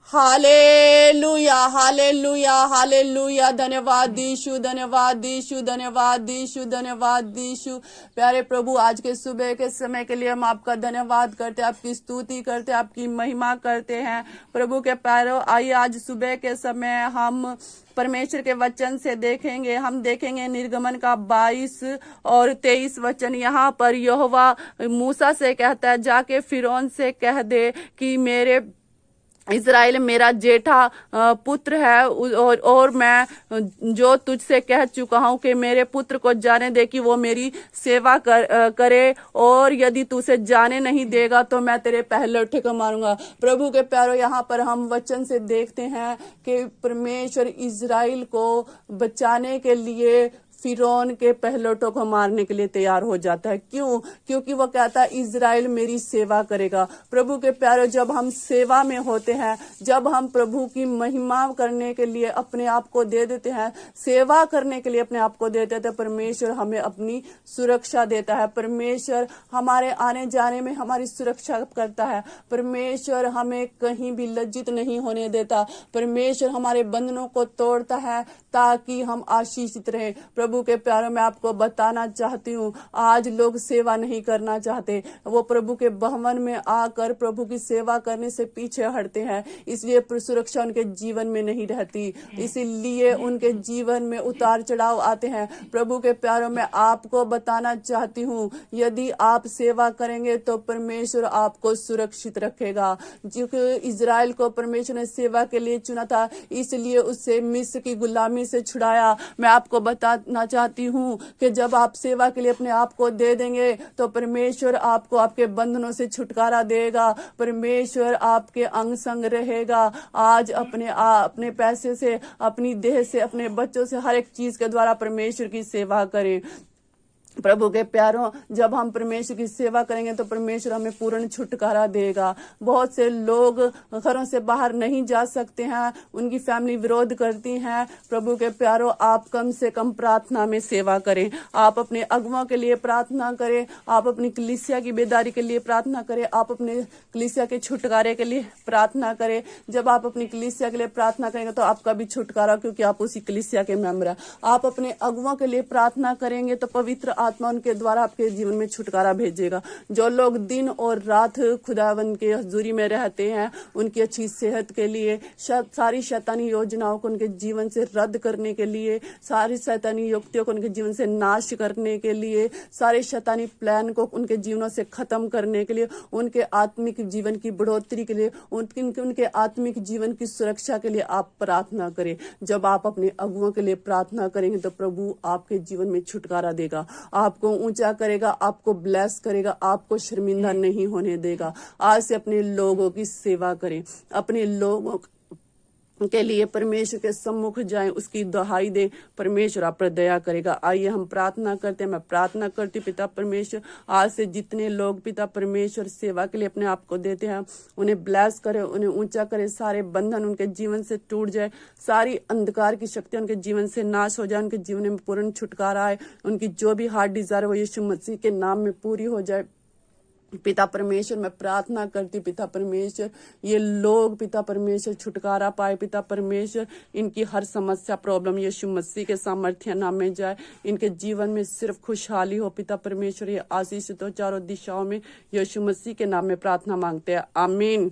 Hallelujah hallelujah hallelujah. धन्यवाद यीशु, धन्यवाद यीशु, धन्यवाद यीशु, धन्यवाद यीशु। प्यारे प्रभु, आज के सुबह के समय के लिए हम आपका धन्यवाद करते हैं, आपकी स्तुति करते हैं, आपकी महिमा करते हैं। प्रभु के प्यारों, आइए आज सुबह के समय हम परमेश्वर के वचन से देखेंगे। हम देखेंगे निर्गमन का 22 और 23 वचन। यहाँ पर यहोवा मूसा से कहता है, जाके फिरौन से कह दे कि मेरे इज़राइल मेरा जेठा पुत्र है, और मैं जो तुझसे कह चुका हूँ कि मेरे पुत्र को जाने दे कि वो मेरी सेवा करे, और यदि तू उसे जाने नहीं देगा तो मैं तेरे पहलौठे को मारूंगा। प्रभु के प्यारों, यहाँ पर हम वचन से देखते हैं कि परमेश्वर इज़राइल को बचाने के लिए फिरौन के पहलौठों को मारने के लिए तैयार हो जाता है। क्यों? क्योंकि वो कहता है इज़राइल मेरी सेवा करेगा। प्रभु के प्यारों, जब हम सेवा में होते हैं, जब हम प्रभु की महिमा करने के लिए अपने आप को दे देते हैं, सेवा करने के लिए अपने आप को देते हैं, तो परमेश्वर हमें अपनी सुरक्षा देता है। परमेश्वर हमारे आने जाने में हमारी सुरक्षा करता है। परमेश्वर हमें कहीं भी लज्जित नहीं होने देता। परमेश्वर हमारे बंधनों को तोड़ता है ताकि हम आशीषित रहें। प्रभु के प्यारों, मैं आपको बताना चाहती हूँ, आज लोग सेवा नहीं करना चाहते। वो प्रभु के भवन में आकर प्रभु की सेवा करने से पीछे हटते हैं, इसलिए सुरक्षा उनके जीवन में नहीं रहती, इसीलिए उनके जीवन में उतार चढ़ाव आते हैं। प्रभु के प्यारों, मैं आपको बताना चाहती हूँ, यदि आप सेवा करेंगे तो परमेश्वर आपको सुरक्षित रखेगा। क्योंकि इज़राइल को परमेश्वर ने सेवा के लिए चुना था, इसलिए उससे मिस्र की गुलामी से छुड़ाया। मैं आपको बताना चाहती हूँ कि जब आप सेवा के लिए अपने आप को दे देंगे तो परमेश्वर आपको आपके बंधनों से छुटकारा देगा। परमेश्वर आपके अंग संग रहेगा। आज अपने पैसे से, अपनी देह से, अपने बच्चों से, हर एक चीज के द्वारा परमेश्वर की सेवा करें। प्रभु के प्यारों, जब हम परमेश्वर की सेवा करेंगे तो परमेश्वर हमें पूर्ण छुटकारा देगा। बहुत से लोग घरों से बाहर नहीं जा सकते हैं, उनकी फैमिली विरोध करती हैं। प्रभु के प्यारों, आप कम से कम प्रार्थना में सेवा करें। आप अपने अगुओं के लिए प्रार्थना करें, आप अपनी कलीसिया की बेदारी के लिए प्रार्थना करें, आप अपने कलीसिया के छुटकारे के लिए प्रार्थना करें। जब आप अपनी कलीसिया के लिए प्रार्थना करेंगे तो आपका भी छुटकारा, क्योंकि आप उसी कलीसिया के मेंबर हैं। आप अपने अगुओं के लिए प्रार्थना करेंगे तो पवित्र आत्मा उनके द्वारा आपके जीवन में छुटकारा भेजेगा। जो लोग दिन और रात खुदावन के हजूरी में रहते हैं, उनकी अच्छी सेहत के लिए, सारी शैतानी योजनाओं को उनके जीवन से रद्द करने के लिए, सारी शैतानी युक्तियों को उनके जीवन से नाश करने के लिए, सारे शैतानी प्लान को उनके जीवनों से खत्म करने के लिए, उनके आत्मिक जीवन की बढ़ोतरी के लिए, उनके आत्मिक जीवन की सुरक्षा के लिए आप प्रार्थना करें। जब आप अपने अगुओं के लिए प्रार्थना करेंगे तो प्रभु आपके जीवन में छुटकारा देगा, आपको ऊंचा करेगा, आपको ब्लेस करेगा, आपको शर्मिंदा नहीं होने देगा। आज से अपने लोगों की सेवा करें, अपने लोगों के लिए परमेश्वर के सम्मुख जाएं, उसकी दुहाई दें, परमेश्वर आप पर दया करेगा। आइए हम प्रार्थना करते हैं। मैं प्रार्थना करती, पिता परमेश्वर, आज से जितने लोग पिता परमेश्वर सेवा के लिए अपने आप को देते हैं, उन्हें ब्लेस करे, उन्हें ऊंचा करे, सारे बंधन उनके जीवन से टूट जाए, सारी अंधकार की शक्ति उनके जीवन से नाश हो जाए, उनके जीवन में पूर्ण छुटकारा आए, उनकी जो भी हार्ट डिजायर वो यीशु मसीह के नाम में पूरी हो जाए। पिता परमेश्वर, मैं प्रार्थना करती पिता परमेश्वर, ये लोग पिता परमेश्वर छुटकारा पाए। पिता परमेश्वर, इनकी हर समस्या प्रॉब्लम यीशु मसीह के सामर्थ्य नाम में जाए, इनके जीवन में सिर्फ खुशहाली हो। पिता परमेश्वर, ये आशीषित हो चारों दिशाओं में, यीशु मसीह के नाम में प्रार्थना मांगते हैं, आमीन।